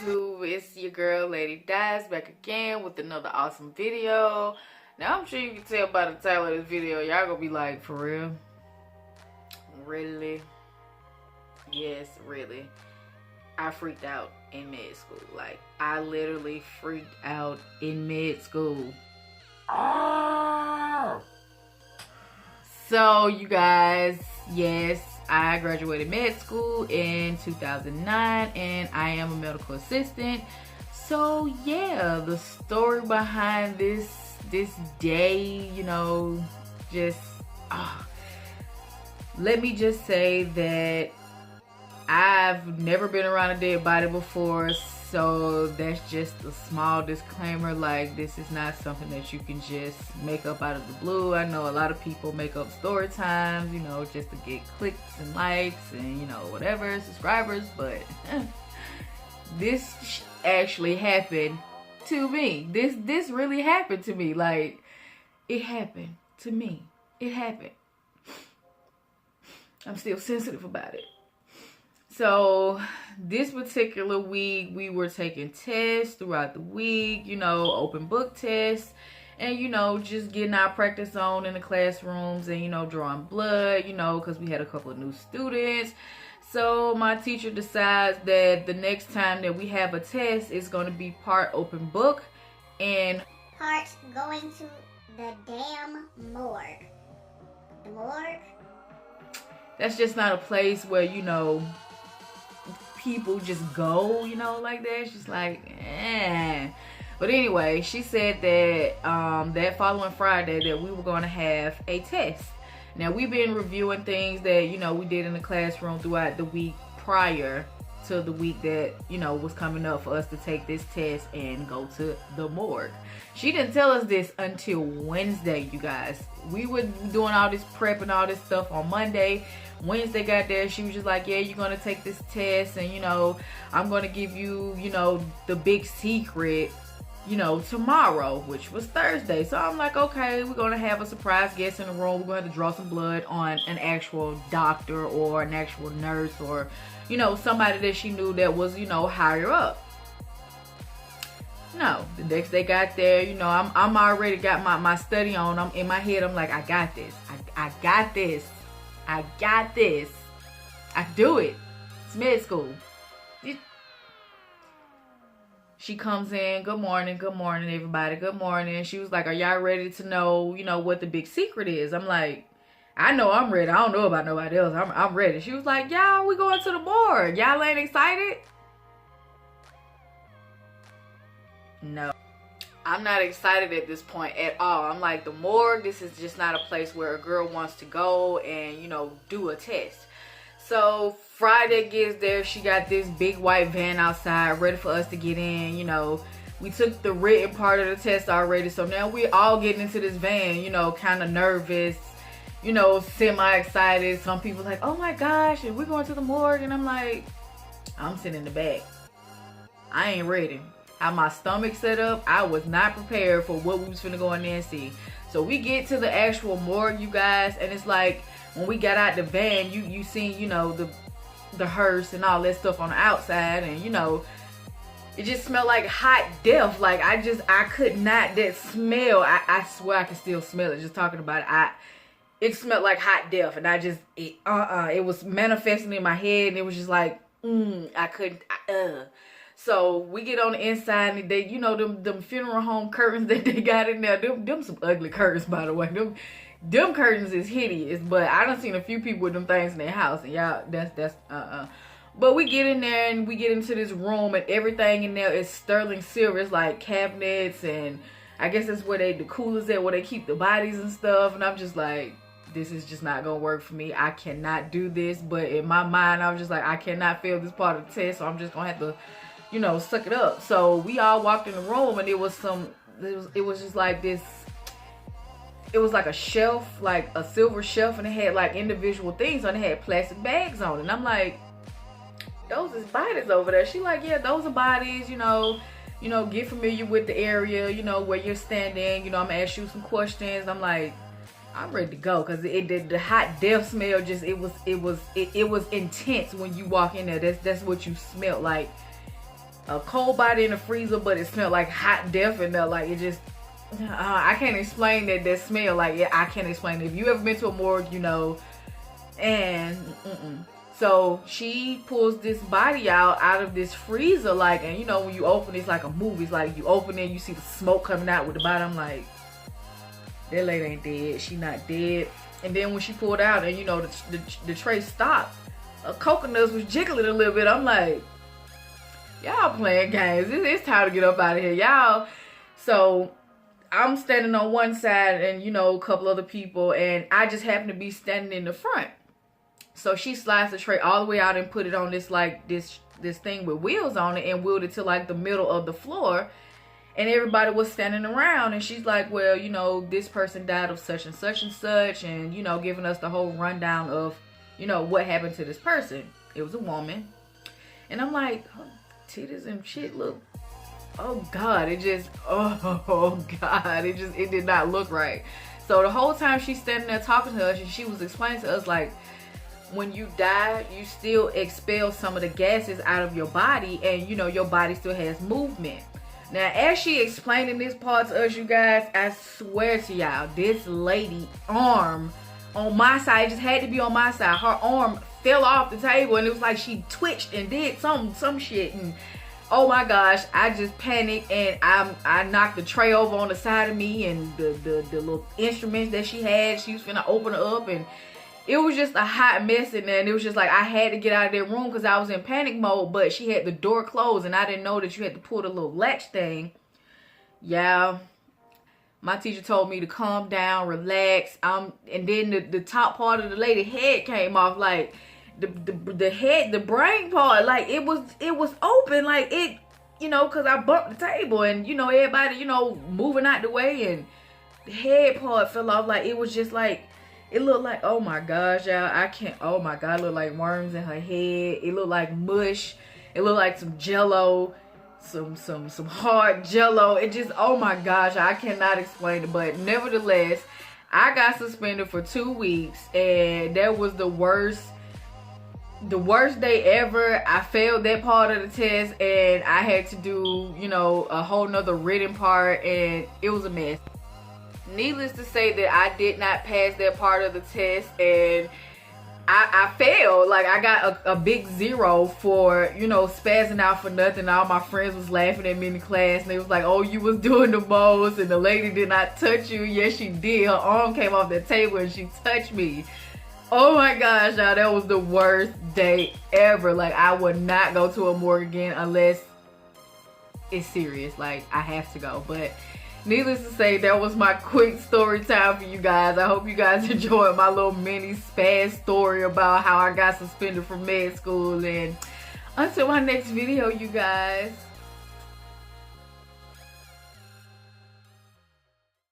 YouTube, it's your girl Lady Dies back again with another awesome video. Now I'm sure you can tell by the title of this video, y'all gonna be like, for real? Really? Yes, really. I freaked out in med school. Like, I literally freaked out in med school. Oh! So you guys, yes, I graduated med school in 2009 and I am a medical assistant. So yeah, the story behind this day, you know, just let me just say that I've never been around a dead body before, so that's just a small disclaimer. Like, this is not something that you can just make up out of the blue. I know a lot of people make up story times, you know, just to get clicks and likes and, you know, whatever, subscribers, but this actually happened to me. This really happened to me. Like, it happened to me. It happened. I'm still sensitive about it. So this particular week, we were taking tests throughout the week, you know, open book tests, and, you know, just getting our practice on in the classrooms and, you know, drawing blood, you know, because we had a couple of new students. So my teacher decides that the next time that we have a test, it's going to be part open book and part going to the damn morgue. The morgue? That's just not a place where, you know, people just go, you know, like that. It's just like, eh. But anyway, she said that that following Friday that we were going to have a test. Now, we've been reviewing things that, you know, we did in the classroom throughout the week prior to the week that, you know, was coming up for us to take this test and go to the morgue. She didn't tell us this until Wednesday, you guys. We were doing all this prep and all this stuff on Monday. Wednesday got there, she was just like, yeah, you're gonna take this test and, you know, I'm gonna give you, you know, the big secret, you know, tomorrow, which was Thursday. So I'm like, okay, we're gonna have a surprise guest in the room. We're gonna draw some blood on an actual doctor or an actual nurse or, you know, somebody that she knew that was, you know, higher up. No, the next day got there, you know, I'm already got my study on. I'm in my head, I'm like, I got this. I got this. I got this. I can do it. It's med school. She comes in, good morning, everybody, good morning. She was like, are y'all ready to know, you know, what the big secret is? I'm like, I know I'm ready. I don't know about nobody else. I'm ready. She was like, y'all, we going to the morgue. Y'all ain't excited? No. I'm not excited at this point at all. I'm like, the morgue, this is just not a place where a girl wants to go and, you know, do a test. So Friday gets there. She got this big white van outside ready for us to get in. You know, we took the written part of the test already. So now we're all getting into this van, you know, kind of nervous, you know, semi-excited. Some people like, oh my gosh, and we're going to the morgue. And I'm like, I'm sitting in the back. I ain't ready. How my stomach set up, I was not prepared for what we was finna go in there and see. So we get to the actual morgue, you guys, and it's like when we got out the van, you seen, you know, the hearse and all that stuff on the outside, and, you know, it just smelled like hot death. Like, I could not, that smell, I swear I can still smell it just talking about it. It smelled like hot death, and it was manifesting in my head, and it was just like, I couldn't, So we get on the inside, and they, you know, them funeral home curtains that they got in there, them some ugly curtains, by the way. Them curtains is hideous, but I done seen a few people with them things in their house, and y'all, that's But we get in there, and we get into this room, and everything in there is sterling silver. It's like cabinets, and I guess that's where the coolers at, where they keep the bodies and stuff, and I'm just like, this is just not gonna work for me. I cannot do this. But in my mind, I was just like, I cannot fail this part of the test, so I'm just gonna have to, you know, suck it up. So we all walked in the room, and it was just like this, it was like a shelf, like a silver shelf, and it had like individual things on it. Had plastic bags on it, and I'm like, those is bodies over there. She like, yeah, those are bodies, you know, get familiar with the area, you know, where you're standing, you know, I'm gonna ask you some questions. I'm like, I'm ready to go, because the hot death smell just, it was intense when you walk in there. That's what you smelled like. a cold body in the freezer, but it smelled like hot death in there. Like, it just, I can't explain that smell. Like, yeah, I can't explain it. If you ever been to a morgue, you know. And so she pulls this body out of this freezer, like, and you know, when you open it's like a movie. It's like you open it, you see the smoke coming out with the body. I'm like, that lady ain't dead. She not dead. And then when she pulled out, and you know, the tray stopped, coconuts was jiggling a little bit. I'm like, y'all playing games. It's time to get up out of here, y'all. So I'm standing on one side, and you know, a couple other people, and I just happen to be standing in the front. So she slides the tray all the way out and put it on this, like, this thing with wheels on it, and wheeled it to like the middle of the floor. And everybody was standing around, and she's like, well, you know, this person died of such and such and such, and you know, giving us the whole rundown of, you know, what happened to this person. It was a woman. And I'm like, her titties and shit look, oh God, it just, oh God, it did not look right. So the whole time she's standing there talking to us, and she was explaining to us, like, when you die, you still expel some of the gases out of your body, and you know, your body still has movement. Now, as she explaining this part to us, you guys, I swear to y'all, this lady arm on my side, it just had to be on my side, her arm fell off the table, and it was like she twitched and did some shit, and oh my gosh, I just panicked, and I knocked the tray over on the side of me, and the little instruments that she had, she was finna open it up, and it was just a hot mess in there. And it was just like, I had to get out of that room because I was in panic mode, but she had the door closed, and I didn't know that you had to pull the little latch thing. Yeah, my teacher told me to calm down, relax. And then the top part of the lady's head came off, like the head, the brain part, like it was open, like it, you know, because I bumped the table, and you know, everybody, you know, moving out the way, and the head part fell off. Like, it was just like, it looked like, oh my gosh, y'all, I can't, oh my God, it looked like worms in her head. It looked like mush. It looked like some jello, some hard jello. It just, oh my gosh, I cannot explain it. But nevertheless, I got suspended for 2 weeks, and that was the worst day ever. I failed that part of the test, and I had to do, you know, a whole nother written part, and it was a mess. Needless to say that I did not pass that part of the test, and I failed. Like, I got a big 0 for, you know, spazzing out for nothing. All my friends was laughing at me in the class, and they was like, oh, you was doing the most, and the lady did not touch you. Yes, she did. Her arm came off the table, and she touched me. Oh my gosh, y'all, that was the worst day ever. Like, I would not go to a morgue again unless it's serious. Like, I have to go. But needless to say, that was my quick story time for you guys. I hope you guys enjoyed my little mini spaz story about how I got suspended from med school. And until my next video, you guys.